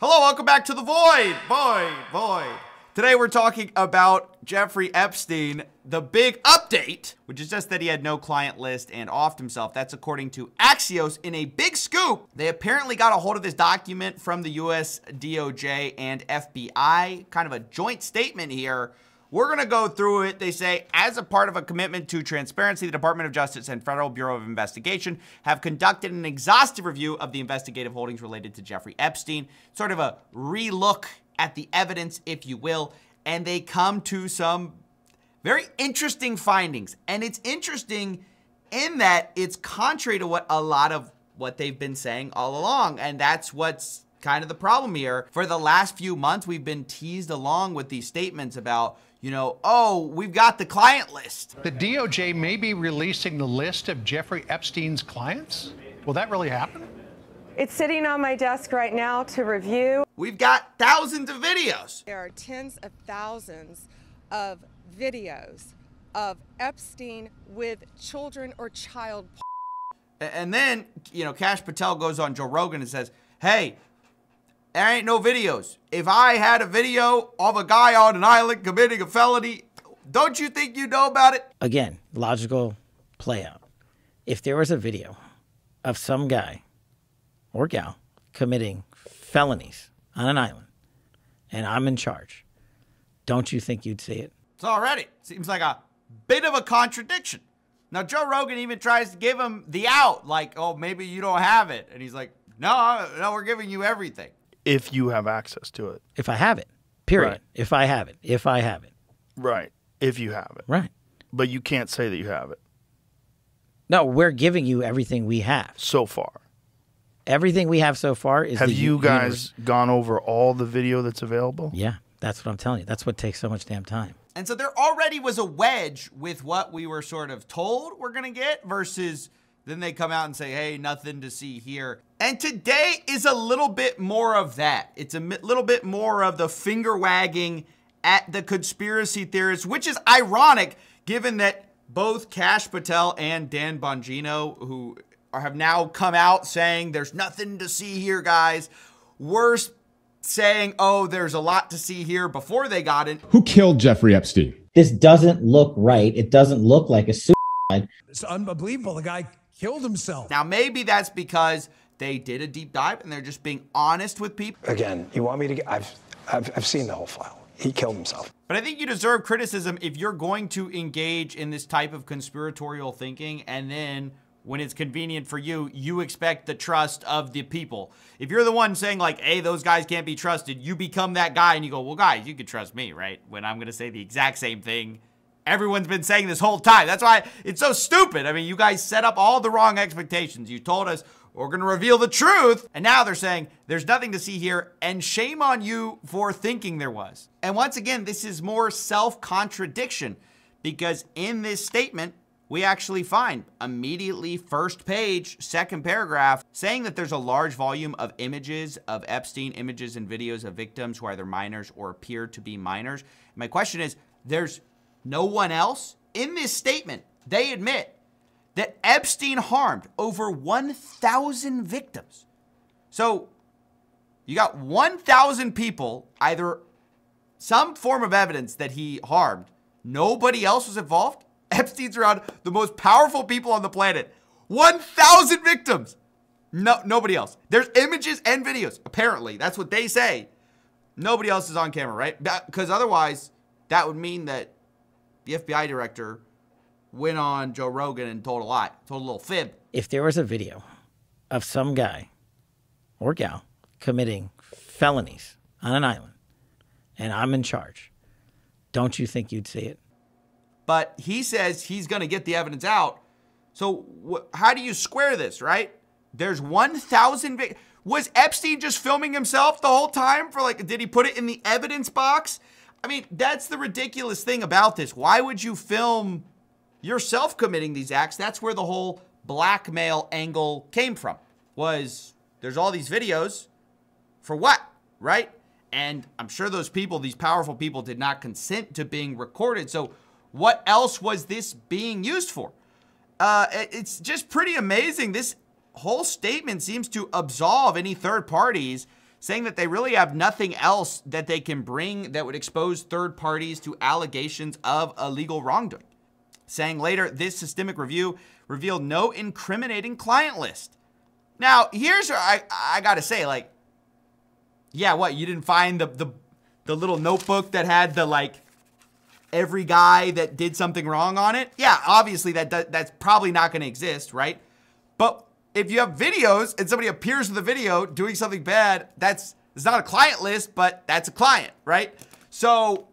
Hello, welcome back to the Void. Today we're talking about Jeffrey Epstein, the big update, which is just that he had no client list and offed himself. That's according to Axios in a big scoop. They apparently got a hold of this document from the US DOJ and FBI, kind of a joint statement here. We're going to go through it. They say, as a part of a commitment to transparency, the Department of Justice and Federal Bureau of Investigation have conducted an exhaustive review of the investigative holdings related to Jeffrey Epstein, sort of a relook at the evidence, if you will, and they come to some very interesting findings. And it's interesting in that it's contrary to what a lot of what they've been saying all along, and that's what's kind of the problem here. For the last few months, we've been teased along with these statements about, you know, oh, we've got the client list. The DOJ may be releasing the list of Jeffrey Epstein's clients? Will that really happen? It's sitting on my desk right now to review. We've got thousands of videos. There are tens of thousands of videos of Epstein with children or child. And then, you know, Kash Patel goes on Joe Rogan and says, hey, there ain't no videos. If I had a video of a guy on an island committing a felony, don't you think you know about it? Again, logical play out. If there was a video of some guy or gal committing felonies on an island and I'm in charge, don't you think you'd see it? It's already seems like a bit of a contradiction. Now, Joe Rogan even tries to give him the out, like, oh, maybe you don't have it. And he's like, no, we're giving you everything. If you have access to it. If I have it, period. Right. If I have it. Right. If you have it. Right. But you can't say that you have it. No, we're giving you everything we have. So far. Everything we have so far is Have you guys gone over all the video that's available? Yeah, that's what I'm telling you. That's what takes so much damn time. And so there already was a wedge with what we were sort of told we're going to get versus then they come out and say, hey, nothing to see here. And today is a little bit more of that. It's a little bit more of the finger wagging at the conspiracy theorists, which is ironic given that both Kash Patel and Dan Bongino, who have now come out saying there's nothing to see here, guys, were saying, oh, there's a lot to see here before they got it. Who killed Jeffrey Epstein? This doesn't look right. It doesn't look like a suicide. It's unbelievable. The guy killed himself. Now, maybe that's because they did a deep dive and they're just being honest with people. Again, you want me to get, I've seen the whole file. He killed himself. But I think you deserve criticism if you're going to engage in this type of conspiratorial thinking and then when it's convenient for you, you expect the trust of the people. If you're the one saying like, hey, those guys can't be trusted, you become that guy and you go, well, guys, you can trust me, right? When I'm going to say the exact same thing everyone's been saying this whole time. That's why it's so stupid. I mean, you guys set up all the wrong expectations. You told us we're going to reveal the truth. And now they're saying there's nothing to see here. And shame on you for thinking there was. And once again, this is more self-contradiction because in this statement, we actually find immediately first page, second paragraph, saying that there's a large volume of images of Epstein, images and videos of victims who are either minors or appear to be minors. My question is, there's no one else? In this statement, they admit that Epstein harmed over 1,000 victims. So you got 1,000 people, either some form of evidence that he harmed. Nobody else was involved. Epstein's around the most powerful people on the planet. 1,000 victims. No, nobody else. There's images and videos. Apparently, that's what they say. Nobody else is on camera, right? Because otherwise, that would mean that the FBI director went on Joe Rogan and told a lie, told a little fib. If there was a video of some guy or gal committing felonies on an island and I'm in charge, don't you think you'd see it? But he says he's going to get the evidence out. So how do you square this, right? There's 1,000. Was Epstein just filming himself the whole time for like, did he put it in the evidence box? I mean, that's the ridiculous thing about this. Why would you film yourself committing these acts? That's where the whole blackmail angle came from. Was there's all these videos for what, right? And I'm sure those people, these powerful people, did not consent to being recorded. So what else was this being used for? It's just pretty amazing. This whole statement seems to absolve any third parties saying that they really have nothing else that they can bring that would expose third parties to allegations of illegal wrongdoing. Saying later, this systemic review revealed no incriminating client list. Now, here's where I gotta say, like, yeah, what, you didn't find the little notebook that had the, like, every guy that did something wrong on it? Yeah, obviously that's probably not gonna exist, right? But if you have videos and somebody appears in the video doing something bad, it's not a client list, but that's a client, right? So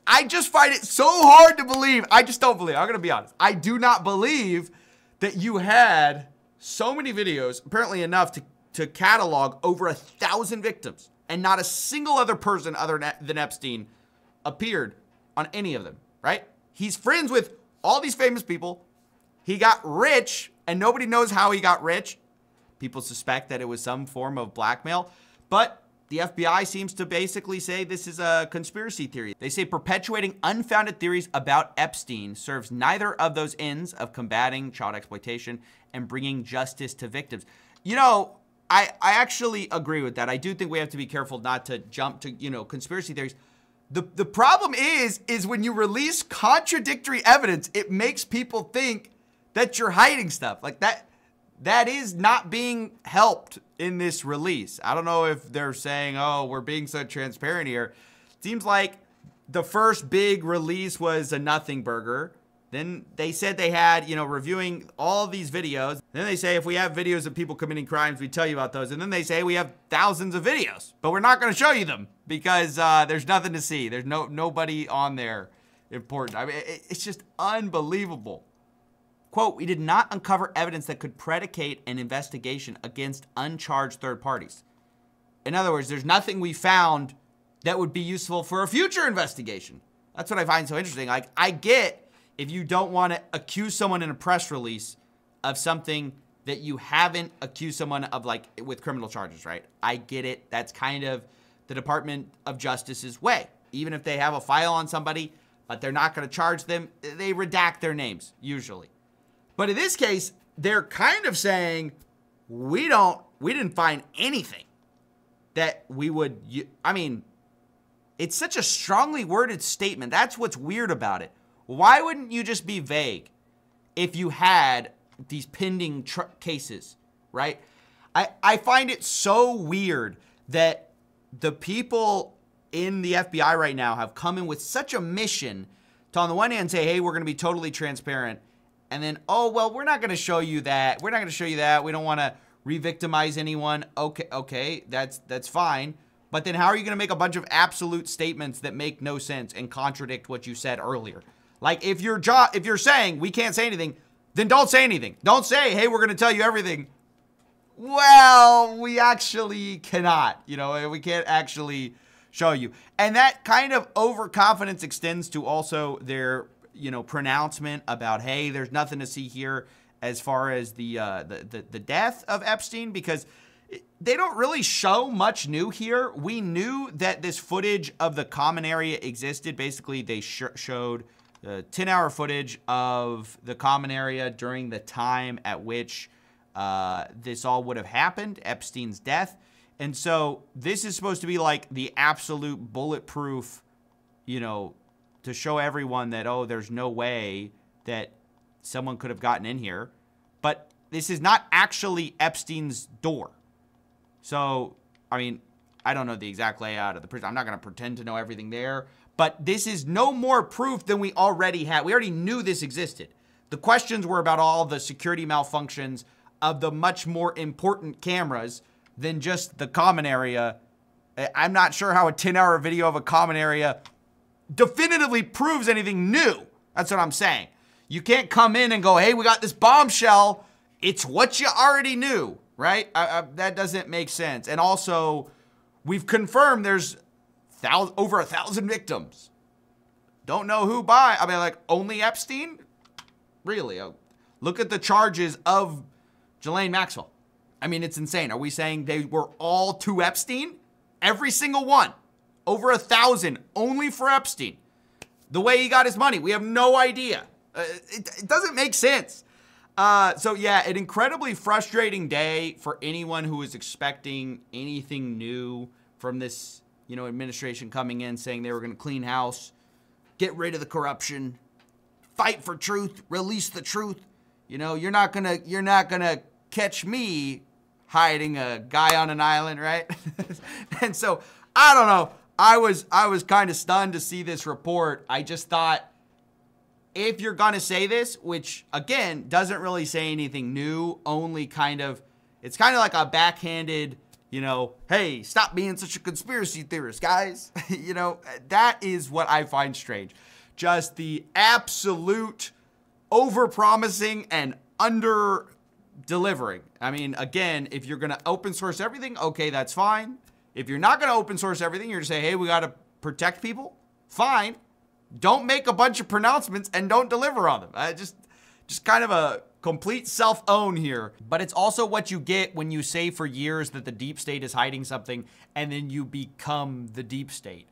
I just find it so hard to believe. I just don't believe. I'm going to be honest. I do not believe that you had so many videos, apparently enough to catalog over 1,000 victims, and not a single other person other than Epstein appeared on any of them, right? He's friends with all these famous people. He got rich, and nobody knows how he got rich. People suspect that it was some form of blackmail, but the FBI seems to basically say this is a conspiracy theory. They say perpetuating unfounded theories about Epstein serves neither of those ends of combating child exploitation and bringing justice to victims. You know, I actually agree with that. I do think we have to be careful not to jump to, you know, conspiracy theories. The problem is when you release contradictory evidence, it makes people think that you're hiding stuff. Like that is not being helped in this release. I don't know if they're saying, oh, we're being so transparent here. Seems like the first big release was a nothing burger. Then they said they had, you know, reviewing all these videos. Then they say if we have videos of people committing crimes, we tell you about those. And then they say we have thousands of videos, but we're not going to show you them because there's nothing to see. There's nobody on there important. I mean, it's just unbelievable. Quote, we did not uncover evidence that could predicate an investigation against uncharged third parties. In other words, there's nothing we found that would be useful for a future investigation. That's what I find so interesting. Like, I get if you don't want to accuse someone in a press release of something that you haven't accused someone of, like, with criminal charges, right? I get it. That's kind of the Department of Justice's way. Even if they have a file on somebody, but they're not going to charge them, they redact their names, usually. But in this case, they're kind of saying, we didn't find anything that we would, I mean, it's such a strongly worded statement. That's what's weird about it. Why wouldn't you just be vague if you had these pending cases, right? I find it so weird that the people in the FBI right now have come in with such a mission to, on the one hand, say, hey, we're going to be totally transparent. And then, oh, well, we're not going to show you that. We're not going to show you that. We don't want to re-victimize anyone. Okay, that's fine. But then how are you going to make a bunch of absolute statements that make no sense and contradict what you said earlier? Like, if you're saying we can't say anything, then don't say anything. Don't say, hey, we're going to tell you everything. Well, we actually cannot. You know, we can't actually show you. And that kind of overconfidence extends to also their, you know, pronouncement about, hey, there's nothing to see here as far as the death of Epstein, because they don't really show much new here. We knew that this footage of the common area existed. Basically, they showed 10-hour footage of the common area during the time at which this all would have happened, Epstein's death. And so this is supposed to be like the absolute bulletproof, you know, to show everyone that, oh, there's no way that someone could have gotten in here. But this is not actually Epstein's door. So, I mean, I don't know the exact layout of the prison. I'm not going to pretend to know everything there. But this is no more proof than we already had. We already knew this existed. The questions were about all the security malfunctions of the much more important cameras than just the common area. I'm not sure how a 10-hour video of a common area definitively proves anything new. That's what I'm saying. You can't come in and go, hey, we got this bombshell. It's what you already knew, right? That doesn't make sense. And also, we've confirmed there's over 1,000 victims. Don't know who by. I mean, like, only Epstein? Really? Look at the charges of Ghislaine Maxwell. I mean, it's insane. Are we saying they were all to Epstein? Every single one. Over 1,000 only for Epstein. The way he got his money, we have no idea. It doesn't make sense. So yeah, an incredibly frustrating day for anyone who is expecting anything new from this, you know, administration coming in saying they were going to clean house, get rid of the corruption, fight for truth, release the truth. You know, you're not gonna catch me hiding a guy on an island, right? And so I don't know. I was kind of stunned to see this report. I just thought, if you're gonna say this, which again doesn't really say anything new, only it's kind of like a backhanded, you know, hey, stop being such a conspiracy theorist, guys. You know, that is what I find strange. Just the absolute over-promising and under-delivering. I mean, again, if you're going to open source everything, okay, that's fine. If you're not going to open source everything, you're going to say, hey, we got to protect people, fine. Don't make a bunch of pronouncements and don't deliver on them. Just kind of a complete self-own here. But it's also what you get when you say for years that the deep state is hiding something and then you become the deep state.